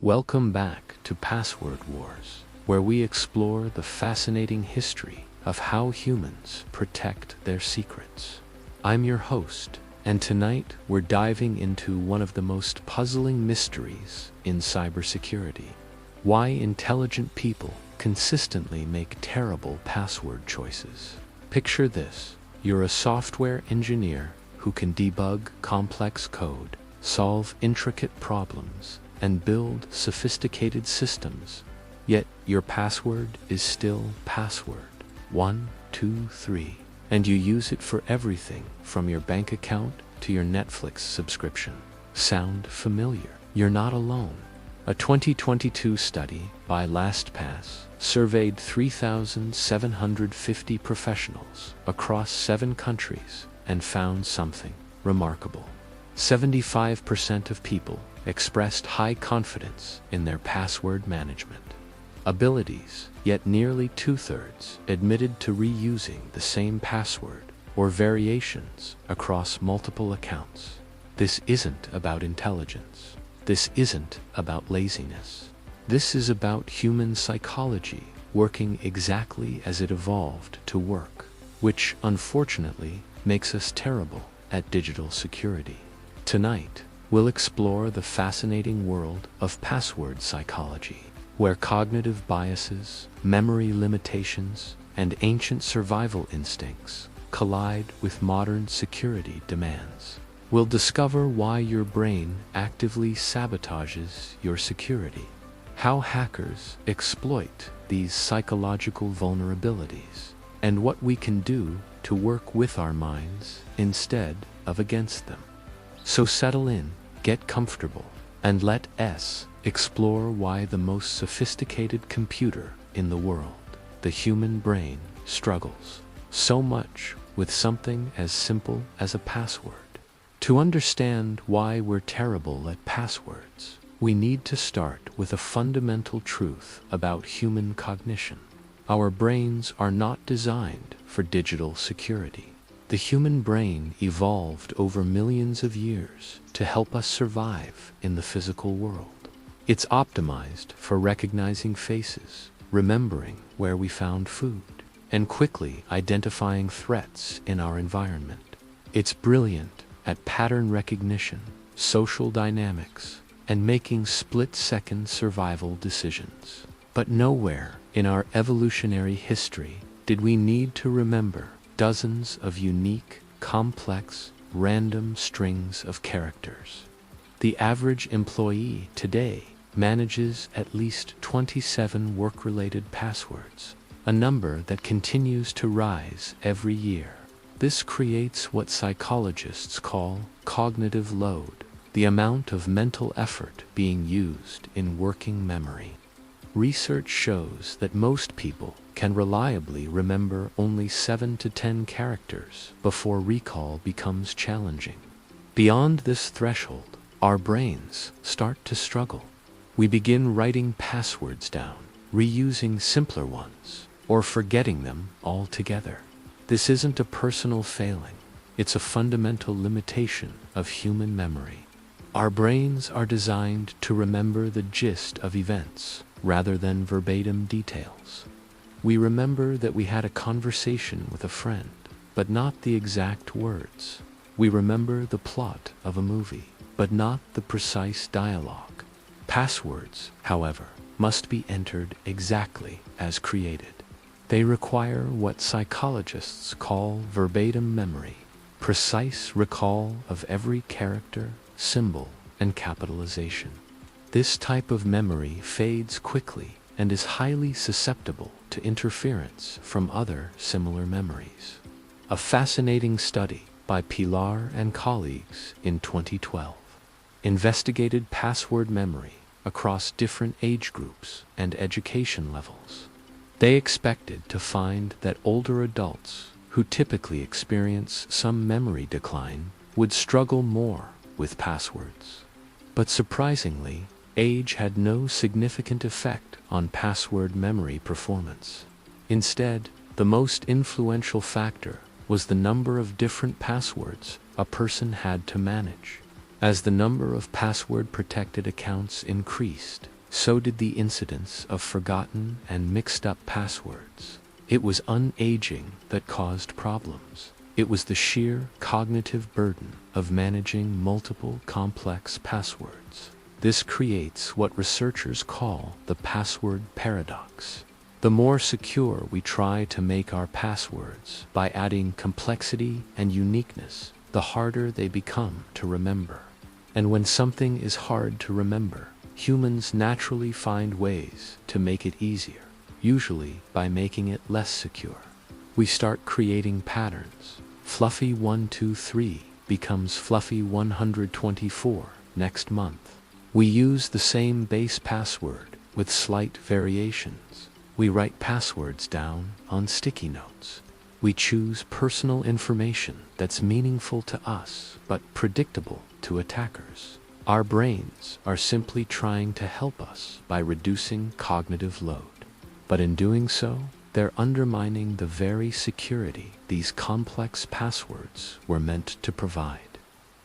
Welcome back to Password Wars, where we explore the fascinating history of how humans protect their secrets. I'm your host, and tonight we're diving into one of the most puzzling mysteries in cybersecurity: why intelligent people consistently make terrible password choices. Picture this: you're a software engineer who can debug complex code, solve intricate problems, and build sophisticated systems, yet your password is still password 123, and you use it for everything from your bank account to your Netflix subscription. Sound familiar? You're not alone. A 2022 study by LastPass surveyed 3,750 professionals across 7 countries and found something remarkable. 75% of people expressed high confidence in their password management abilities, yet nearly 2/3 admitted to reusing the same password or variations across multiple accounts. This isn't about intelligence. This isn't about laziness. This is about human psychology working exactly as it evolved to work, which unfortunately makes us terrible at digital security. Tonight, we'll explore the fascinating world of password psychology, where cognitive biases, memory limitations, and ancient survival instincts collide with modern security demands. We'll discover why your brain actively sabotages your security, how hackers exploit these psychological vulnerabilities, and what we can do to work with our minds instead of against them. So settle in, get comfortable, and let us explore why the most sophisticated computer in the world, the human brain, struggles so much with something as simple as a password. To understand why we're terrible at passwords, we need to start with a fundamental truth about human cognition. Our brains are not designed for digital security. The human brain evolved over millions of years to help us survive in the physical world. It's optimized for recognizing faces, remembering where we found food, and quickly identifying threats in our environment. It's brilliant at pattern recognition, social dynamics, and making split-second survival decisions. But nowhere in our evolutionary history did we need to remember dozens of unique, complex, random strings of characters. The average employee today manages at least 27 work-related passwords, a number that continues to rise every year. This creates what psychologists call cognitive load, the amount of mental effort being used in working memory. Research shows that most people can reliably remember only 7 to 10 characters before recall becomes challenging. Beyond this threshold, our brains start to struggle. We begin writing passwords down, reusing simpler ones, or forgetting them altogether. This isn't a personal failing. It's a fundamental limitation of human memory. Our brains are designed to remember the gist of events rather than verbatim details. We remember that we had a conversation with a friend, but not the exact words. We remember the plot of a movie, but not the precise dialogue. Passwords, however, must be entered exactly as created. They require what psychologists call verbatim memory, precise recall of every character, symbol, and capitalization. This type of memory fades quickly and is highly susceptible to interference from other similar memories. A fascinating study by Pilar and colleagues in 2012 investigated password memory across different age groups and education levels. They expected to find that older adults, who typically experience some memory decline, would struggle more with passwords. But surprisingly, age had no significant effect on password memory performance. Instead, the most influential factor was the number of different passwords a person had to manage. As the number of password-protected accounts increased, so did the incidence of forgotten and mixed-up passwords. It was unaging that caused problems. It was the sheer cognitive burden of managing multiple complex passwords. This creates what researchers call the password paradox. The more secure we try to make our passwords by adding complexity and uniqueness, the harder they become to remember. And when something is hard to remember, humans naturally find ways to make it easier, usually by making it less secure. We start creating patterns. Fluffy 123 becomes Fluffy 124 next month. We use the same base password with slight variations. We write passwords down on sticky notes. We choose personal information that's meaningful to us but predictable to attackers. Our brains are simply trying to help us by reducing cognitive load. But in doing so, they're undermining the very security these complex passwords were meant to provide.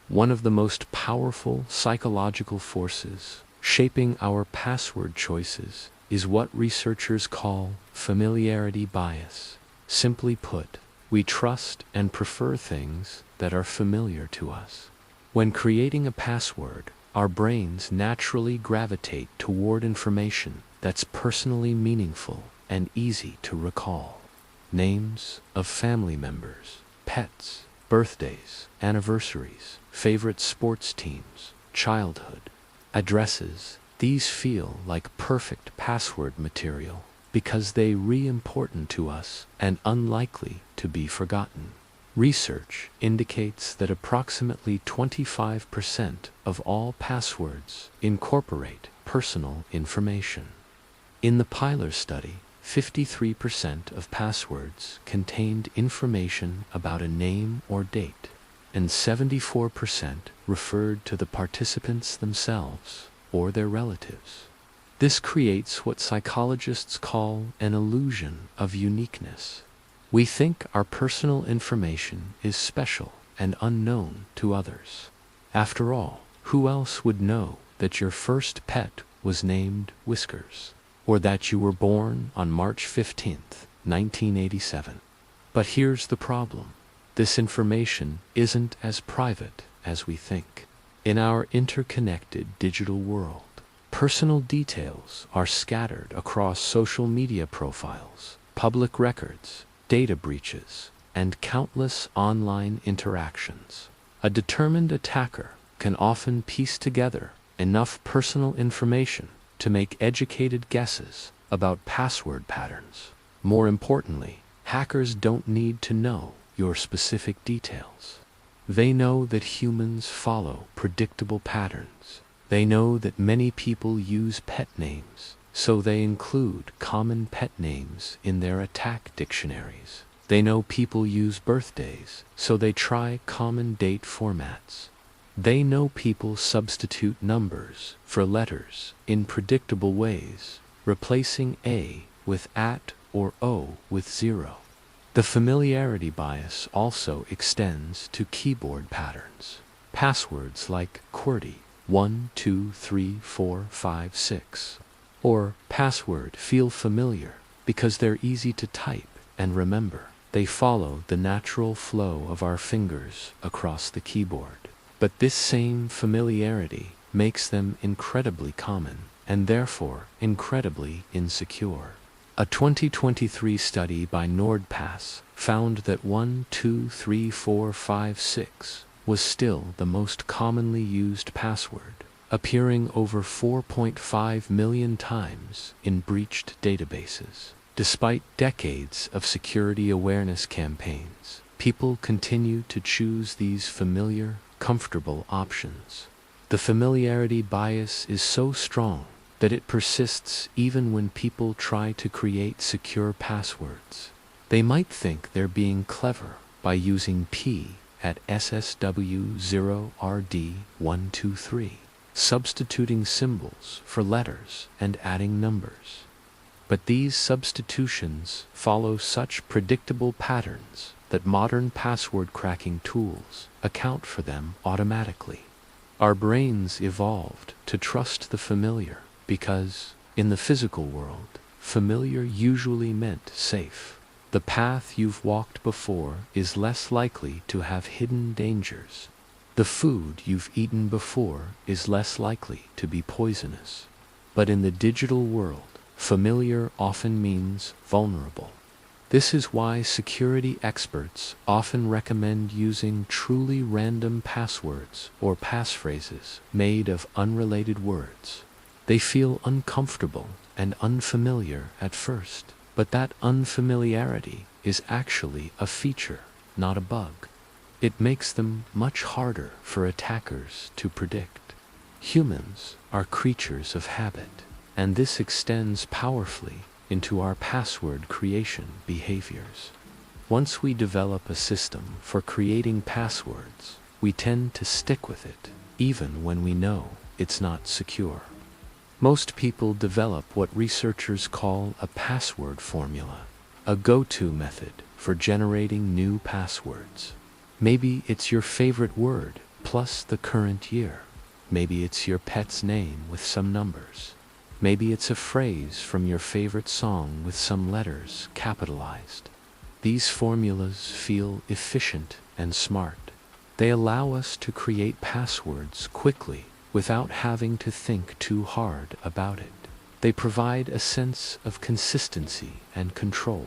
One of the most powerful psychological forces shaping our password choices is what researchers call familiarity bias. Simply put, we trust and prefer things that are familiar to us. When creating a password, our brains naturally gravitate toward information that's personally meaningful and easy to recall. Names of family members, pets, birthdays, anniversaries, favorite sports teams, childhood, addresses. These feel like perfect password material because they re-important to us and unlikely to be forgotten. Research indicates that approximately 25% of all passwords incorporate personal information. In the Pyler study, 53% of passwords contained information about a name or date, and 74% referred to the participants themselves or their relatives. This creates what psychologists call an illusion of uniqueness. We think our personal information is special and unknown to others. After all, who else would know that your first pet was named Whiskers, or that you were born on March 15th, 1987? But here's the problem. This information isn't as private as we think. In our interconnected digital world, personal details are scattered across social media profiles, public records, data breaches, and countless online interactions. A determined attacker can often piece together enough personal information to make educated guesses about password patterns. More importantly, hackers don't need to know your specific details. They know that humans follow predictable patterns. They know that many people use pet names, so they include common pet names in their attack dictionaries. They know people use birthdays, so they try common date formats. They know people substitute numbers for letters in predictable ways, replacing A with at or O with 0. The familiarity bias also extends to keyboard patterns. Passwords like QWERTY 1, 2, 3, 4, 5, 6 or password feel familiar because they're easy to type and remember. They follow the natural flow of our fingers across the keyboard. But this same familiarity makes them incredibly common and therefore incredibly insecure. A 2023 study by NordPass found that 1, 2, 3, 4, 5, 6 was still the most commonly used password, appearing over 4.5 million times in breached databases. Despite decades of security awareness campaigns, people continue to choose these familiar, comfortable options. The familiarity bias is so strong that it persists even when people try to create secure passwords. They might think they're being clever by using P at SSW0RD123, substituting symbols for letters and adding numbers. But these substitutions follow such predictable patterns that modern password cracking tools account for them automatically. Our brains evolved to trust the familiar because, in the physical world, familiar usually meant safe. The path you've walked before is less likely to have hidden dangers. The food you've eaten before is less likely to be poisonous. But in the digital world, familiar often means vulnerable. This is why security experts often recommend using truly random passwords or passphrases made of unrelated words. They feel uncomfortable and unfamiliar at first, but that unfamiliarity is actually a feature, not a bug. It makes them much harder for attackers to predict. Humans are creatures of habit, and this extends powerfully into our password creation behaviors. Once we develop a system for creating passwords, we tend to stick with it, even when we know it's not secure. Most people develop what researchers call a password formula, a go-to method for generating new passwords. Maybe it's your favorite word plus the current year. Maybe it's your pet's name with some numbers. Maybe it's a phrase from your favorite song with some letters capitalized. These formulas feel efficient and smart. They allow us to create passwords quickly without having to think too hard about it. They provide a sense of consistency and control.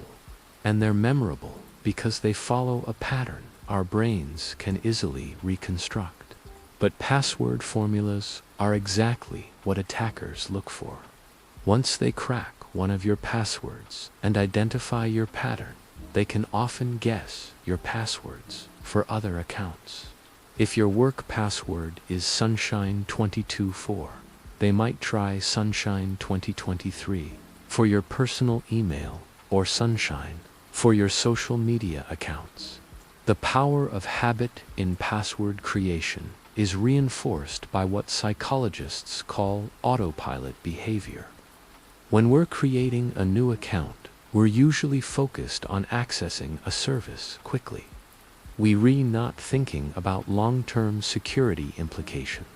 And they're memorable because they follow a pattern our brains can easily reconstruct. But password formulas are exactly what attackers look for. Once they crack one of your passwords and identify your pattern, they can often guess your passwords for other accounts. If your work password is Sunshine224, they might try Sunshine2023 for your personal email or Sunshine for your social media accounts. The power of habit in password creation is reinforced by what psychologists call autopilot behavior. When we're creating a new account, we're usually focused on accessing a service quickly. We're not thinking about long-term security implications.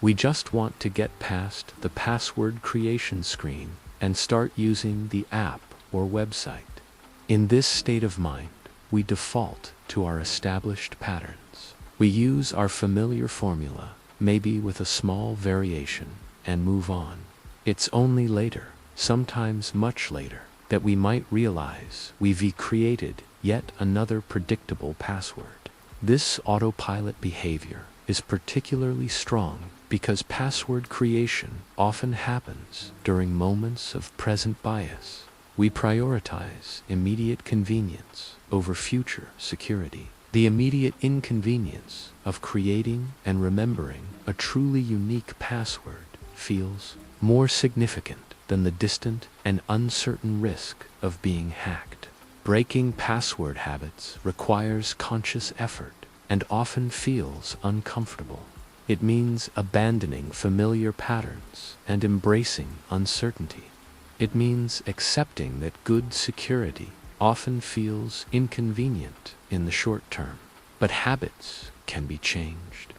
We just want to get past the password creation screen and start using the app or website. In this state of mind, we default to our established patterns. We use our familiar formula, maybe with a small variation, and move on. It's only later, sometimes much later, that we might realize we've created yet another predictable password. This autopilot behavior is particularly strong because password creation often happens during moments of present bias. We prioritize immediate convenience over future security. The immediate inconvenience of creating and remembering a truly unique password feels more significant than the distant and uncertain risk of being hacked. Breaking password habits requires conscious effort and often feels uncomfortable. It means abandoning familiar patterns and embracing uncertainty. It means accepting that good security often feels inconvenient in the short term, but habits can be changed.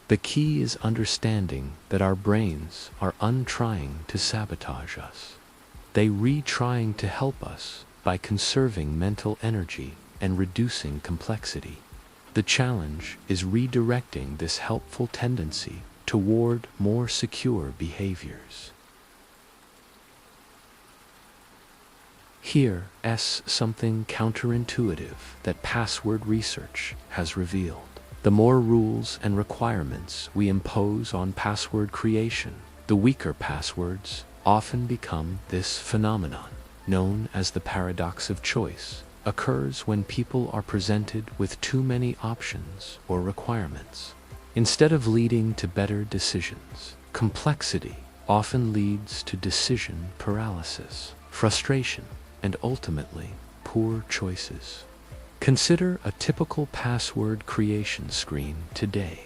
The key is understanding that our brains are untrying to sabotage us. They trying to help us by conserving mental energy and reducing complexity. The challenge is redirecting this helpful tendency toward more secure behaviors. Here's something counterintuitive that password research has revealed. The more rules and requirements we impose on password creation, the weaker passwords often become. This phenomenon, known as the paradox of choice, occurs when people are presented with too many options or requirements. Instead of leading to better decisions, complexity often leads to decision paralysis, frustration, and ultimately, poor choices. Consider a typical password creation screen today.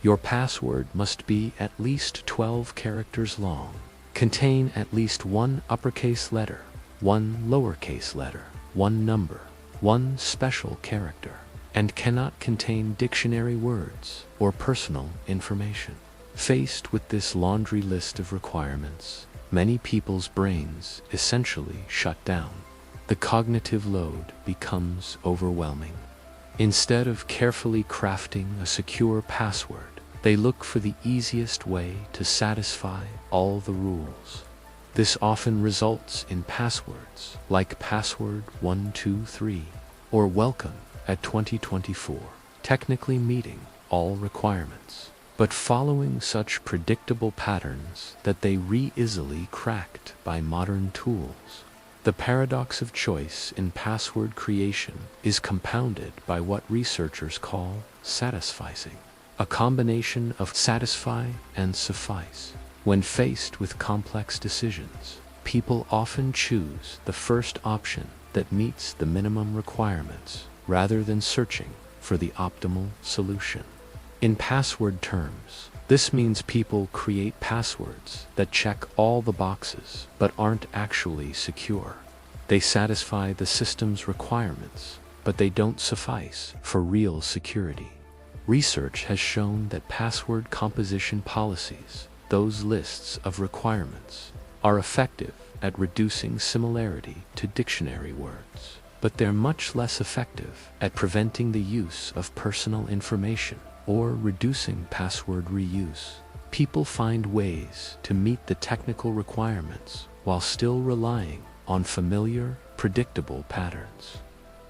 Your password must be at least 12 characters long, contain at least one uppercase letter, one lowercase letter, one number, one special character, and cannot contain dictionary words or personal information. Faced with this laundry list of requirements, many people's brains essentially shut down. The cognitive load becomes overwhelming. Instead of carefully crafting a secure password, they look for the easiest way to satisfy all the rules. This often results in passwords like password 123 or welcome at 2024, technically meeting all requirements, but following such predictable patterns that they easily cracked by modern tools. The paradox of choice in password creation is compounded by what researchers call satisficing, a combination of satisfy and suffice. When faced with complex decisions, people often choose the first option that meets the minimum requirements rather than searching for the optimal solution. In password terms, this means people create passwords that check all the boxes but aren't actually secure. They satisfy the system's requirements, but they don't suffice for real security. Research has shown that password composition policies, those lists of requirements, are effective at reducing similarity to dictionary words, but they're much less effective at preventing the use of personal information or reducing password reuse. People find ways to meet the technical requirements while still relying on familiar, predictable patterns.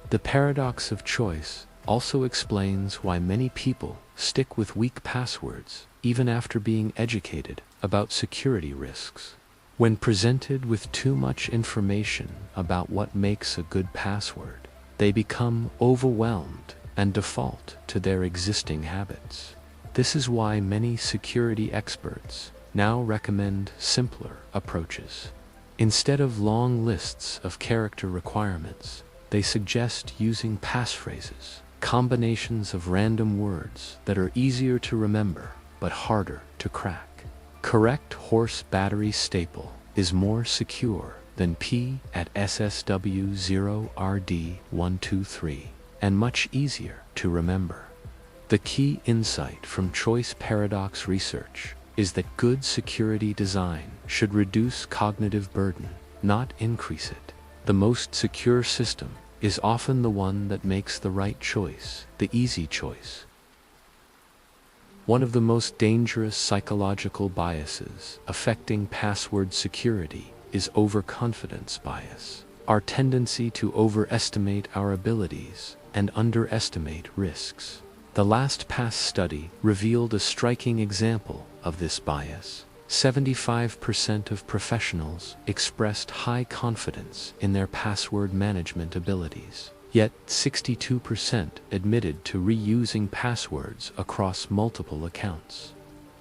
The paradox of choice also explains why many people stick with weak passwords even after being educated about security risks. When presented with too much information about what makes a good password, they become overwhelmed and default to their existing habits. This is why many security experts now recommend simpler approaches. Instead of long lists of character requirements, they suggest using passphrases, combinations of random words that are easier to remember but harder to crack. Correct horse battery staple is more secure than P at SSW0RD123 and much easier to remember. The key insight from choice paradox research is that good security design should reduce cognitive burden, not increase it. The most secure system is often the one that makes the right choice, the easy choice. One of the most dangerous psychological biases affecting password security is overconfidence bias, our tendency to overestimate our abilities and underestimate risks. The LastPass study revealed a striking example of this bias. 75% of professionals expressed high confidence in their password management abilities. Yet 62% admitted to reusing passwords across multiple accounts.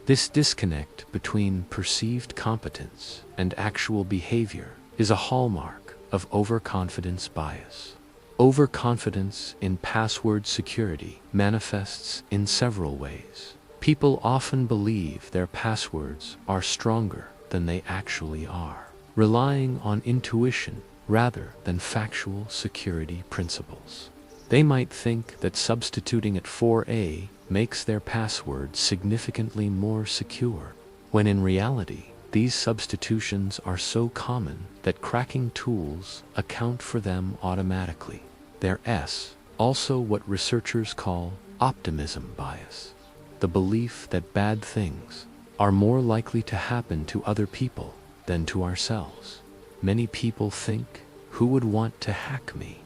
This disconnect between perceived competence and actual behavior is a hallmark of overconfidence bias. Overconfidence in password security manifests in several ways. People often believe their passwords are stronger than they actually are, relying on intuition rather than factual security principles. They might think that substituting at 4A makes their password significantly more secure, when in reality, these substitutions are so common that cracking tools account for them automatically. Their also what researchers call optimism bias, the belief that bad things are more likely to happen to other people than to ourselves. Many people think, who would want to hack me?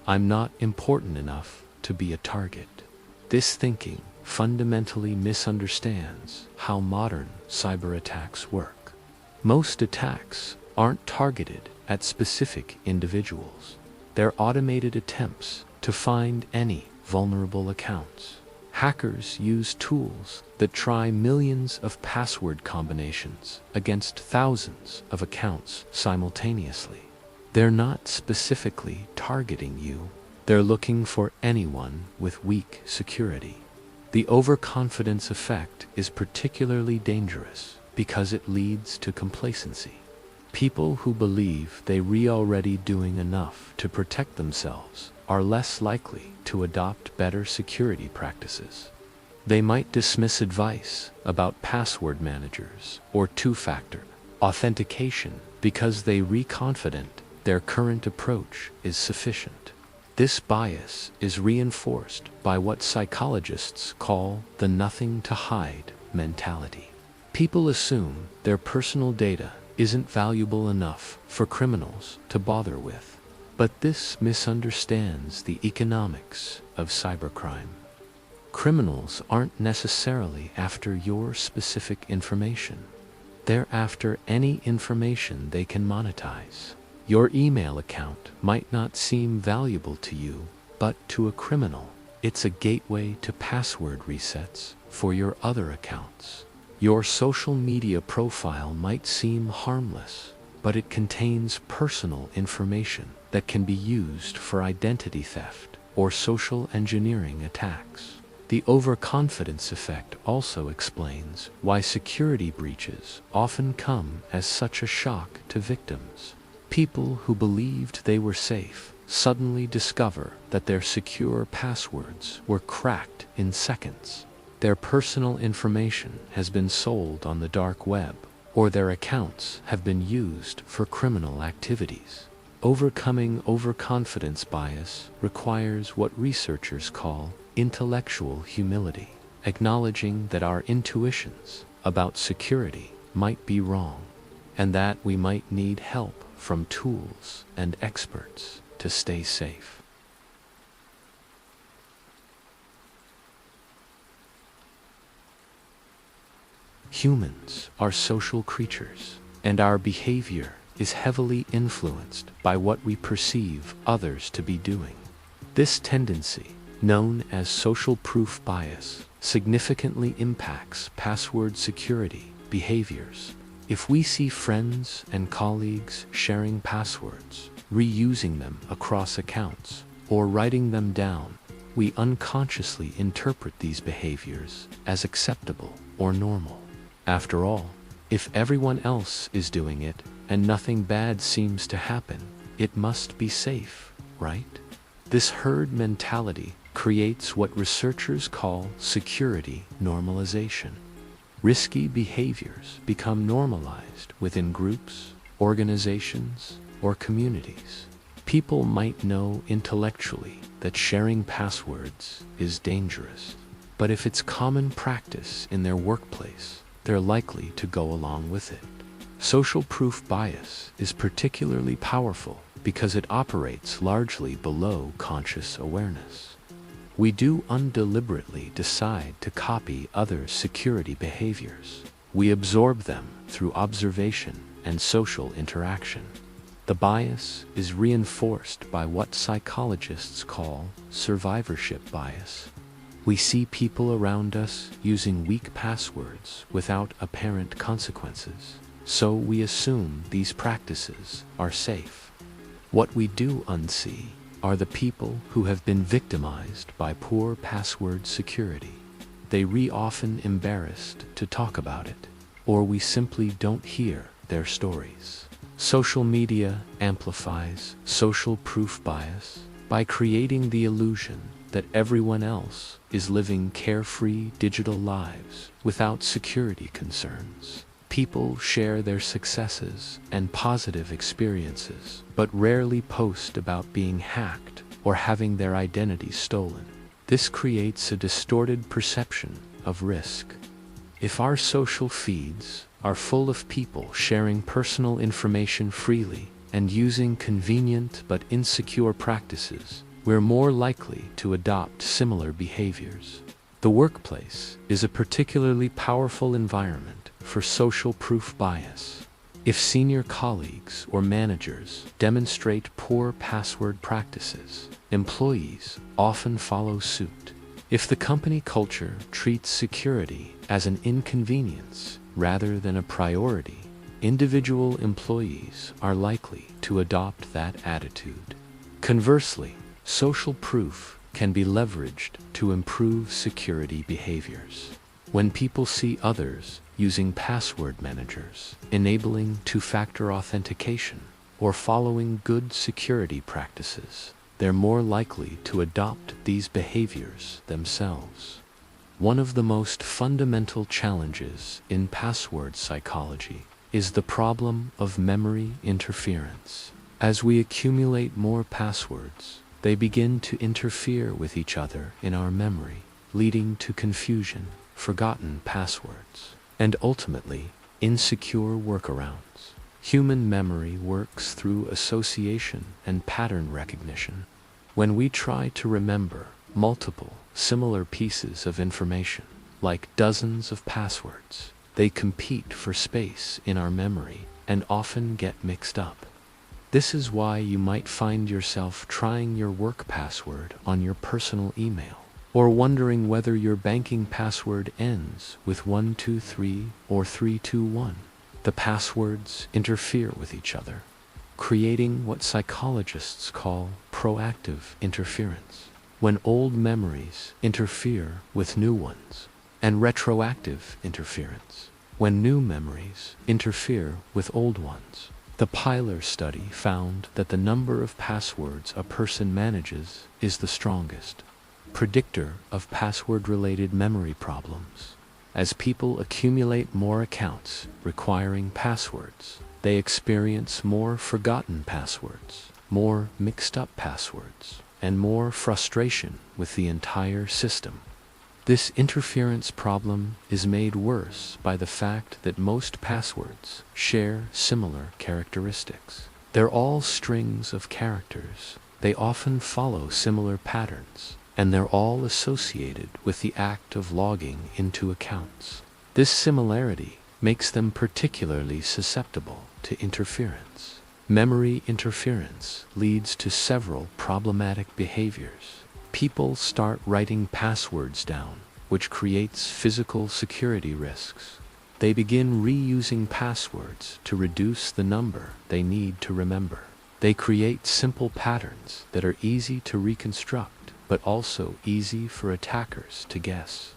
I'm not important enough to be a target. This thinking fundamentally misunderstands how modern cyber attacks work. Most attacks aren't targeted at specific individuals. They're automated attempts to find any vulnerable accounts. Hackers use tools that try millions of password combinations against thousands of accounts simultaneously. They're not specifically targeting you. They're looking for anyone with weak security. The overconfidence effect is particularly dangerous because it leads to complacency. People who believe they're already doing enough to protect themselves are less likely to adopt better security practices. They might dismiss advice about password managers or two-factor authentication because they are confident their current approach is sufficient. This bias is reinforced by what psychologists call the nothing to hide mentality. People assume their personal data isn't valuable enough for criminals to bother with. But this misunderstands the economics of cybercrime. Criminals aren't necessarily after your specific information. They're after any information they can monetize. Your email account might not seem valuable to you, but to a criminal, it's a gateway to password resets for your other accounts. Your social media profile might seem harmless, but it contains personal information that can be used for identity theft or social engineering attacks. The overconfidence effect also explains why security breaches often come as such a shock to victims. People who believed they were safe suddenly discover that their secure passwords were cracked in seconds. Their personal information has been sold on the dark web, or their accounts have been used for criminal activities. Overcoming overconfidence bias requires what researchers call intellectual humility, acknowledging that our intuitions about security might be wrong, and that we might need help from tools and experts to stay safe. Humans are social creatures, and our behavior is heavily influenced by what we perceive others to be doing. This tendency, known as social proof bias, significantly impacts password security behaviors. If we see friends and colleagues sharing passwords, reusing them across accounts, or writing them down, we unconsciously interpret these behaviors as acceptable or normal. After all, if everyone else is doing it and nothing bad seems to happen, it must be safe, right? This herd mentality creates what researchers call security normalization. Risky behaviors become normalized within groups, organizations, or communities. People might know intellectually that sharing passwords is dangerous, but if it's common practice in their workplace, they're likely to go along with it. Social proof bias is particularly powerful because it operates largely below conscious awareness. We do undeliberately decide to copy others' security behaviors. We absorb them through observation and social interaction. The bias is reinforced by what psychologists call survivorship bias. We see people around us using weak passwords without apparent consequences, so we assume these practices are safe. What we do unsee are the people who have been victimized by poor password security. They are often embarrassed to talk about it, or we simply don't hear their stories. Social media amplifies social proof bias by creating the illusion that everyone else is living carefree digital lives without security concerns. People share their successes and positive experiences, but rarely post about being hacked or having their identity stolen. This creates a distorted perception of risk. If our social feeds are full of people sharing personal information freely and using convenient but insecure practices, we're more likely to adopt similar behaviors. The workplace is a particularly powerful environment for social proof bias. If senior colleagues or managers demonstrate poor password practices, employees often follow suit. If the company culture treats security as an inconvenience rather than a priority, individual employees are likely to adopt that attitude. Conversely, social proof can be leveraged to improve security behaviors. When people see others using password managers, enabling two-factor authentication, or following good security practices, they're more likely to adopt these behaviors themselves. One of the most fundamental challenges in password psychology is the problem of memory interference. As we accumulate more passwords, they begin to interfere with each other in our memory, leading to confusion, forgotten passwords, and ultimately, insecure workarounds. Human memory works through association and pattern recognition. When we try to remember multiple similar pieces of information, like dozens of passwords, they compete for space in our memory and often get mixed up. This is why you might find yourself trying your work password on your personal email, or wondering whether your banking password ends with 123 or 321. The passwords interfere with each other, creating what psychologists call proactive interference, when old memories interfere with new ones, and retroactive interference, when new memories interfere with old ones. The Pyler study found that the number of passwords a person manages is the strongest predictor of password-related memory problems. As people accumulate more accounts requiring passwords, they experience more forgotten passwords, more mixed-up passwords, and more frustration with the entire system. This interference problem is made worse by the fact that most passwords share similar characteristics. They're all strings of characters. They often follow similar patterns, and they're all associated with the act of logging into accounts. This similarity makes them particularly susceptible to interference. Memory interference leads to several problematic behaviors. People start writing passwords down, which creates physical security risks. They begin reusing passwords to reduce the number they need to remember. They create simple patterns that are easy to reconstruct, but also easy for attackers to guess.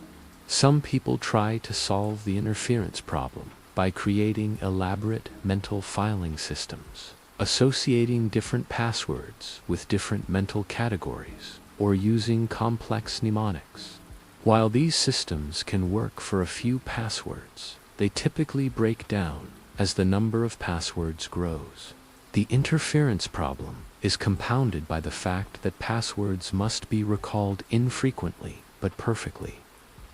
Some people try to solve the interference problem by creating elaborate mental filing systems, associating different passwords with different mental categories, or using complex mnemonics. While these systems can work for a few passwords, they typically break down as the number of passwords grows. The interference problem is compounded by the fact that passwords must be recalled infrequently but perfectly.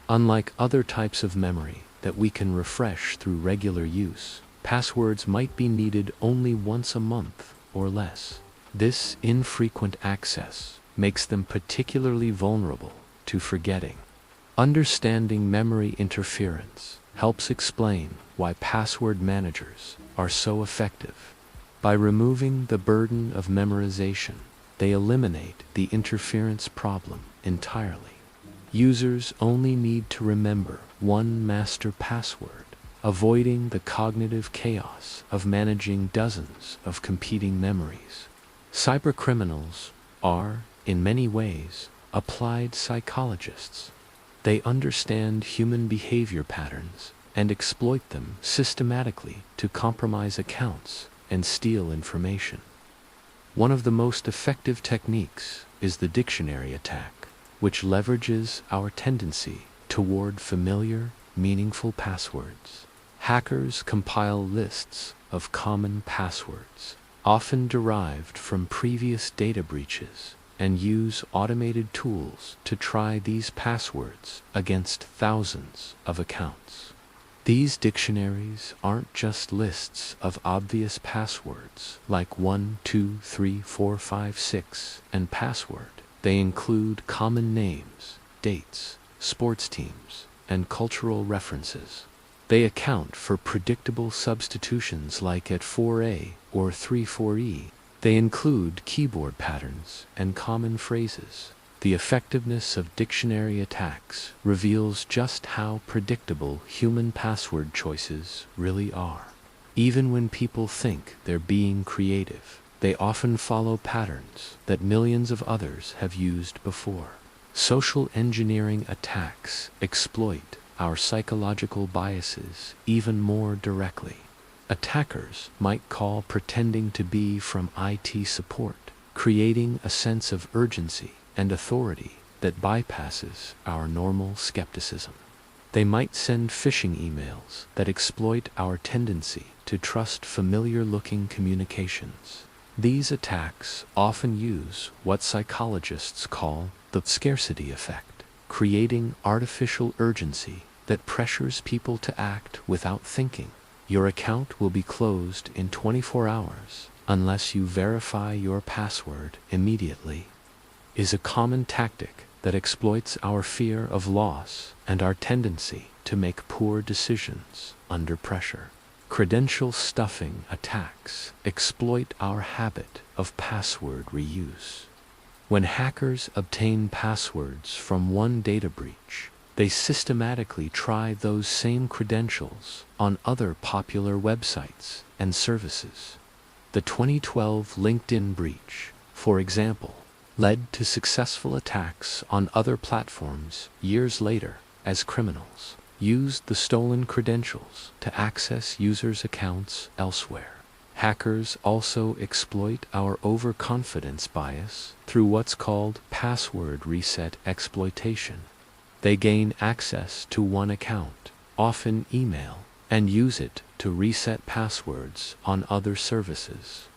Unlike other types of memory that we can refresh through regular use, passwords might be needed only once a month or less. This infrequent access makes them particularly vulnerable to forgetting. Understanding memory interference helps explain why password managers are so effective. By removing the burden of memorization, they eliminate the interference problem entirely. Users only need to remember one master password, avoiding the cognitive chaos of managing dozens of competing memories. Cybercriminals are, in many ways, applied psychologists. They understand human behavior patterns and exploit them systematically to compromise accounts and steal information. One of the most effective techniques is the dictionary attack, which leverages our tendency toward familiar, meaningful passwords. Hackers compile lists of common passwords, often derived from previous data breaches, and use automated tools to try these passwords against thousands of accounts. These dictionaries aren't just lists of obvious passwords like 1, 2, 3, 4, 5, 6 and password. They include common names, dates, sports teams, and cultural references. They account for predictable substitutions like at 4A or 34E. They include keyboard patterns and common phrases. The effectiveness of dictionary attacks reveals just how predictable human password choices really are. Even when people think they're being creative, they often follow patterns that millions of others have used before. Social engineering attacks exploit our psychological biases even more directly. Attackers might call pretending to be from IT support, creating a sense of urgency and authority that bypasses our normal skepticism. They might send phishing emails that exploit our tendency to trust familiar-looking communications. These attacks often use what psychologists call the scarcity effect, creating artificial urgency that pressures people to act without thinking. Your account will be closed in 24 hours unless you verify your password immediately, is a common tactic that exploits our fear of loss and our tendency to make poor decisions under pressure. Credential stuffing attacks exploit our habit of password reuse. When hackers obtain passwords from one data breach, they systematically try those same credentials on other popular websites and services. The 2012 LinkedIn breach, for example, led to successful attacks on other platforms years later, as criminals used the stolen credentials to access users' accounts elsewhere. Hackers also exploit our overconfidence bias through what's called password reset exploitation. They gain access to one account, often email, and use it to reset passwords on other services.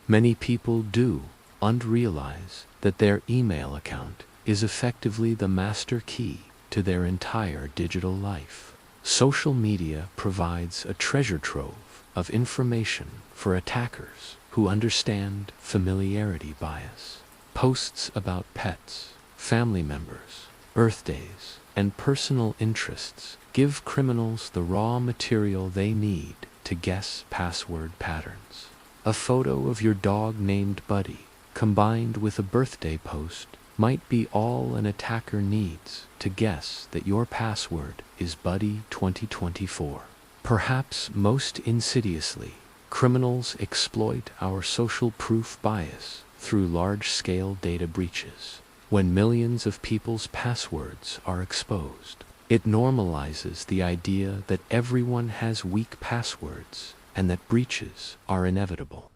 Many people do realize that their email account is effectively the master key to their entire digital life. Social media provides a treasure trove of information for attackers who understand familiarity bias. Posts about pets, family members, birthdays, and personal interests give criminals the raw material they need to guess password patterns. A photo of your dog named Buddy, combined with a birthday post, might be all an attacker needs to guess that your password is Buddy 2024. Perhaps most insidiously, criminals exploit our social proof bias through large-scale data breaches. When millions of people's passwords are exposed, it normalizes the idea that everyone has weak passwords and that breaches are inevitable.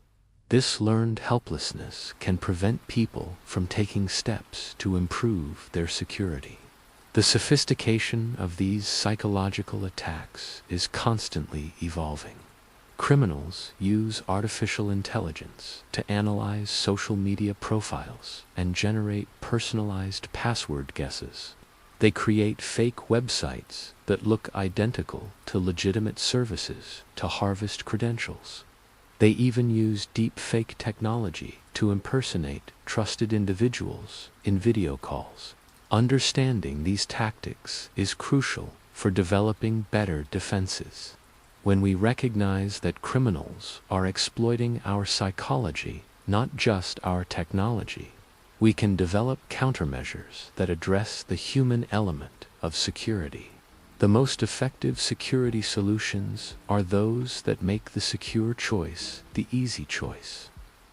This learned helplessness can prevent people from taking steps to improve their security. The sophistication of these psychological attacks is constantly evolving. Criminals use artificial intelligence to analyze social media profiles and generate personalized password guesses. They create fake websites that look identical to legitimate services to harvest credentials. They even use deepfake technology to impersonate trusted individuals in video calls. Understanding these tactics is crucial for developing better defenses. When we recognize that criminals are exploiting our psychology, not just our technology, we can develop countermeasures that address the human element of security. The most effective security solutions are those that make the secure choice the easy choice.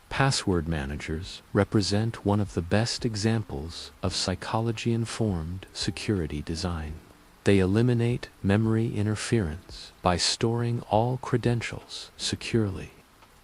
Password managers represent one of the best examples of psychology-informed security design. They eliminate memory interference by storing all credentials securely.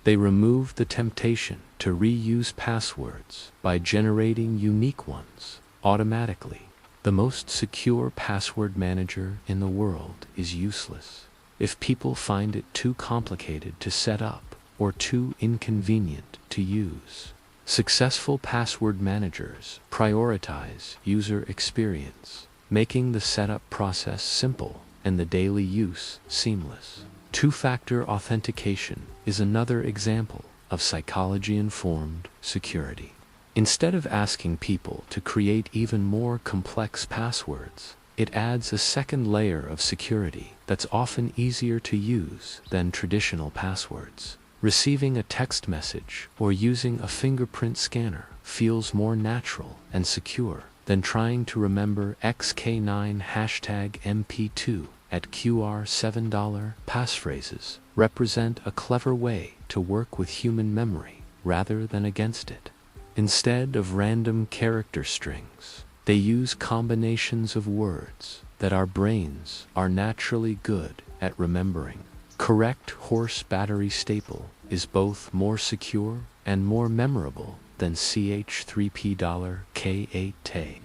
They remove the temptation to reuse passwords by generating unique ones automatically. The most secure password manager in the world is useless if people find it too complicated to set up or too inconvenient to use. Successful password managers prioritize user experience, making the setup process simple and the daily use seamless. Two-factor authentication is another example of psychology-informed security. Instead of asking people to create even more complex passwords, it adds a second layer of security that's often easier to use than traditional passwords. Receiving a text message or using a fingerprint scanner feels more natural and secure than trying to remember XK9 #MP2 at QR $7 passphrases represent a clever way to work with human memory rather than against it. Instead of random character strings, they use combinations of words that our brains are naturally good at remembering. Correct horse battery staple is both more secure and more memorable than CH3P$K8T.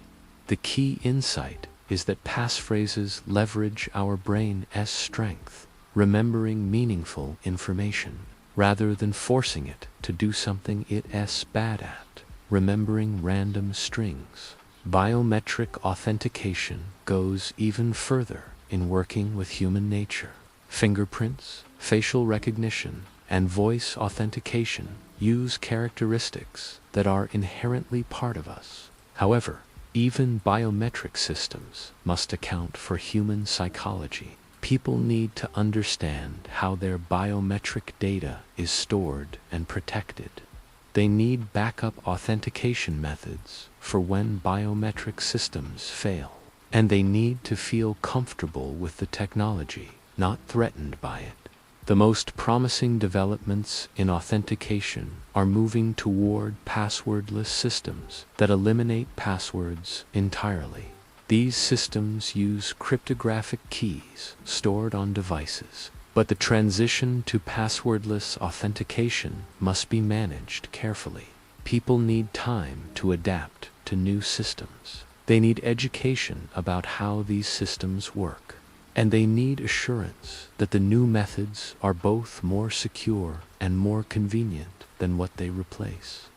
The key insight is that passphrases leverage our brain's strength, remembering meaningful information, rather than forcing it to do something it's bad at, remembering random strings. Biometric authentication goes even further in working with human nature. Fingerprints, facial recognition, and voice authentication use characteristics that are inherently part of us. However, even biometric systems must account for human psychology. People need to understand how their biometric data is stored and protected. They need backup authentication methods for when biometric systems fail. And they need to feel comfortable with the technology, not threatened by it. The most promising developments in authentication are moving toward passwordless systems that eliminate passwords entirely. These systems use cryptographic keys stored on devices, but the transition to passwordless authentication must be managed carefully. People need time to adapt to new systems. They need education about how these systems work. And they need assurance that the new methods are both more secure and more convenient than what they replace.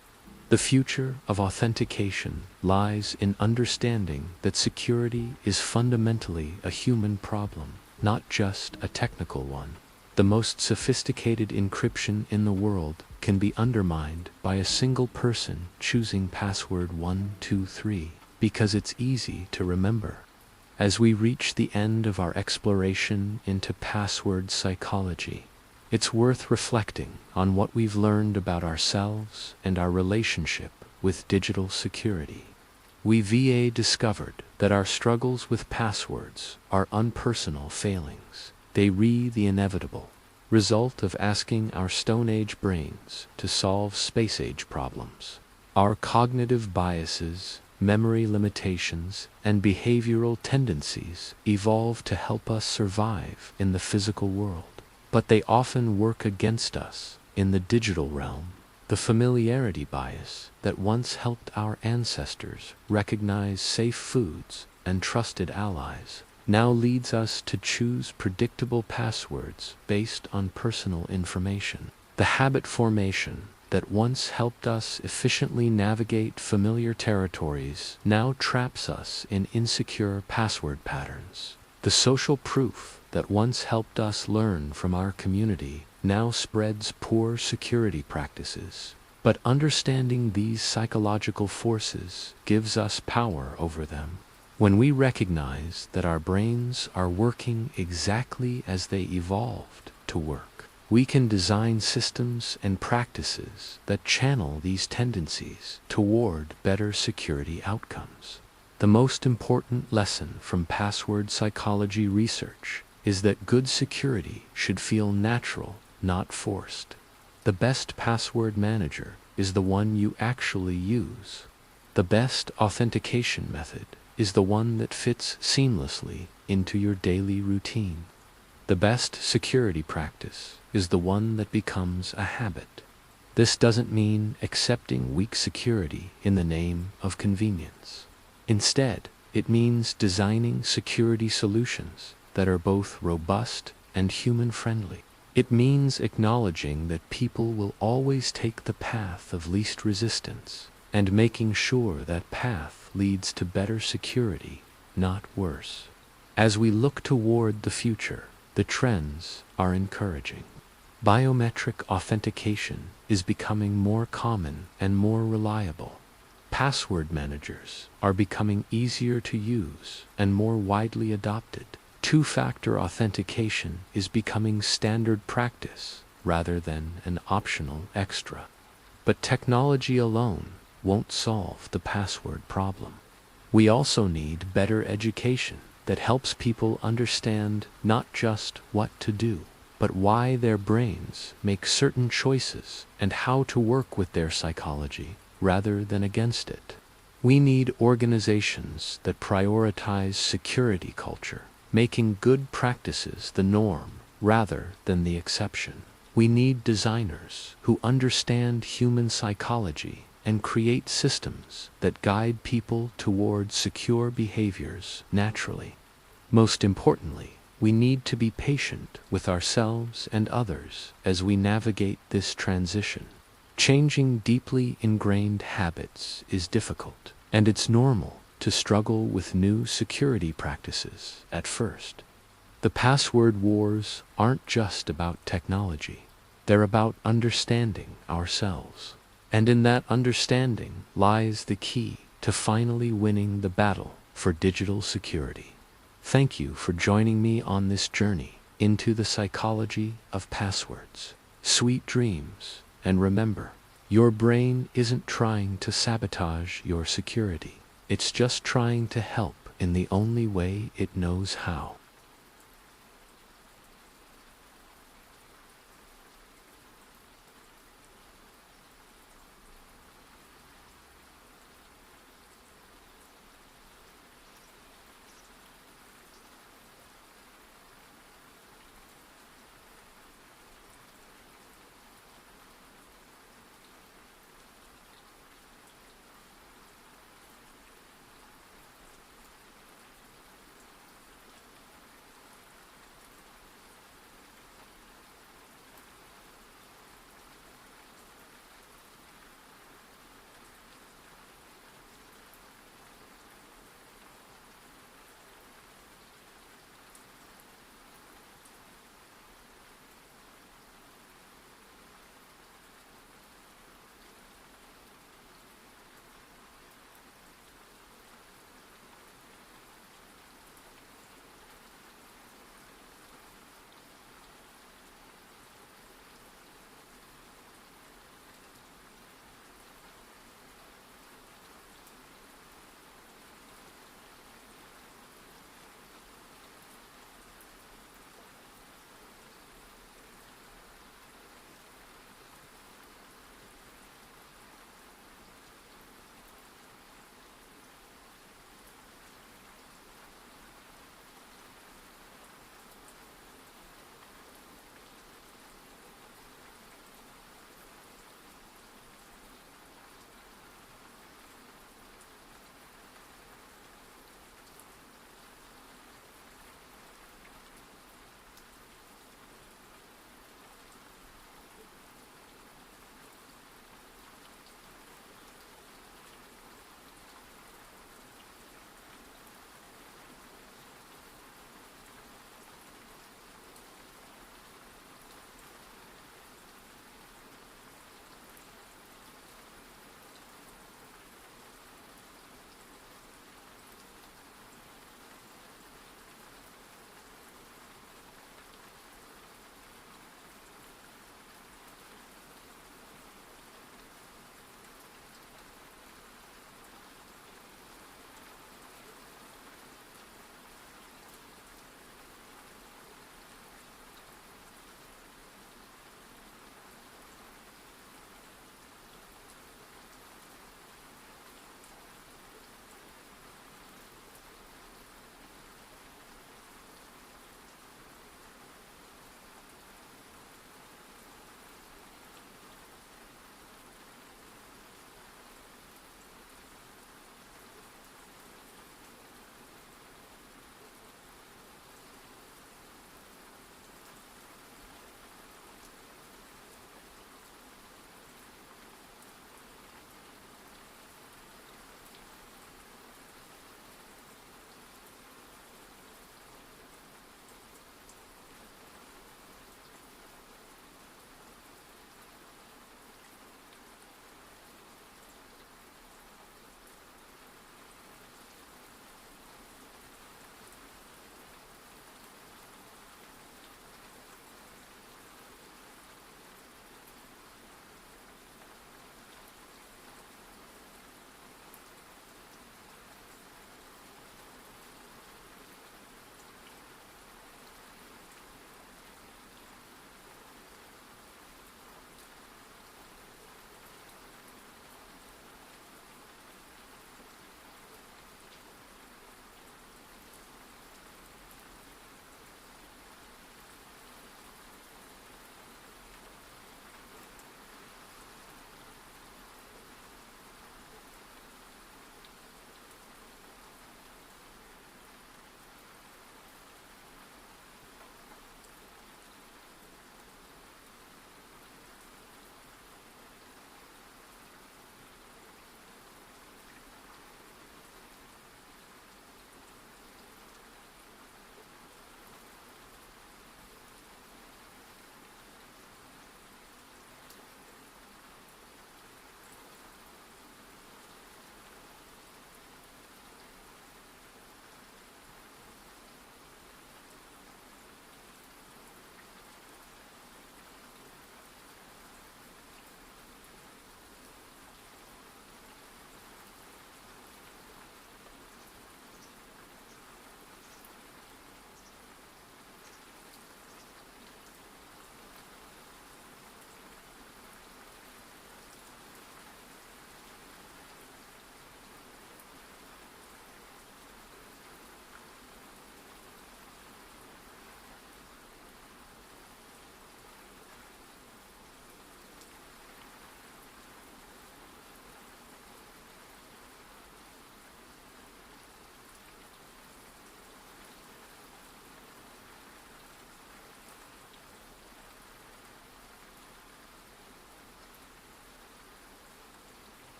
The future of authentication lies in understanding that security is fundamentally a human problem, not just a technical one. The most sophisticated encryption in the world can be undermined by a single person choosing password 123 because it's easy to remember. As we reach the end of our exploration into password psychology, it's worth reflecting on what we've learned about ourselves and our relationship with digital security. We discovered that our struggles with passwords are unpersonal failings. They the inevitable result of asking our Stone Age brains to solve Space Age problems. Our cognitive biases, memory limitations, and behavioral tendencies evolve to help us survive in the physical world. But they often work against us in the digital realm. The familiarity bias that once helped our ancestors recognize safe foods and trusted allies now leads us to choose predictable passwords based on personal information. The habit formation that once helped us efficiently navigate familiar territories now traps us in insecure password patterns. The social proof that once helped us learn from our community now spreads poor security practices. But understanding these psychological forces gives us power over them. When we recognize that our brains are working exactly as they evolved to work, we can design systems and practices that channel these tendencies toward better security outcomes. The most important lesson from password psychology research is that good security should feel natural, not forced. The best password manager is the one you actually use. The best authentication method is the one that fits seamlessly into your daily routine. The best security practice is the one that becomes a habit. This doesn't mean accepting weak security in the name of convenience. Instead, it means designing security solutions that are both robust and human-friendly. It means acknowledging that people will always take the path of least resistance and making sure that path leads to better security, not worse. As we look toward the future, the trends are encouraging. Biometric authentication is becoming more common and more reliable. Password managers are becoming easier to use and more widely adopted. Two-factor authentication is becoming standard practice rather than an optional extra. But technology alone won't solve the password problem. We also need better education that helps people understand not just what to do, but why their brains make certain choices and how to work with their psychology rather than against it. We need organizations that prioritize security culture, making good practices the norm rather than the exception. We need designers who understand human psychology and create systems that guide people toward secure behaviors naturally. Most importantly, we need to be patient with ourselves and others as we navigate this transition. Changing deeply ingrained habits is difficult, and it's normal to struggle with new security practices at first. The password wars aren't just about technology. They're about understanding ourselves. And in that understanding lies the key to finally winning the battle for digital security. Thank you for joining me on this journey into the psychology of passwords. Sweet dreams, and remember, your brain isn't trying to sabotage your security. It's just trying to help in the only way it knows how.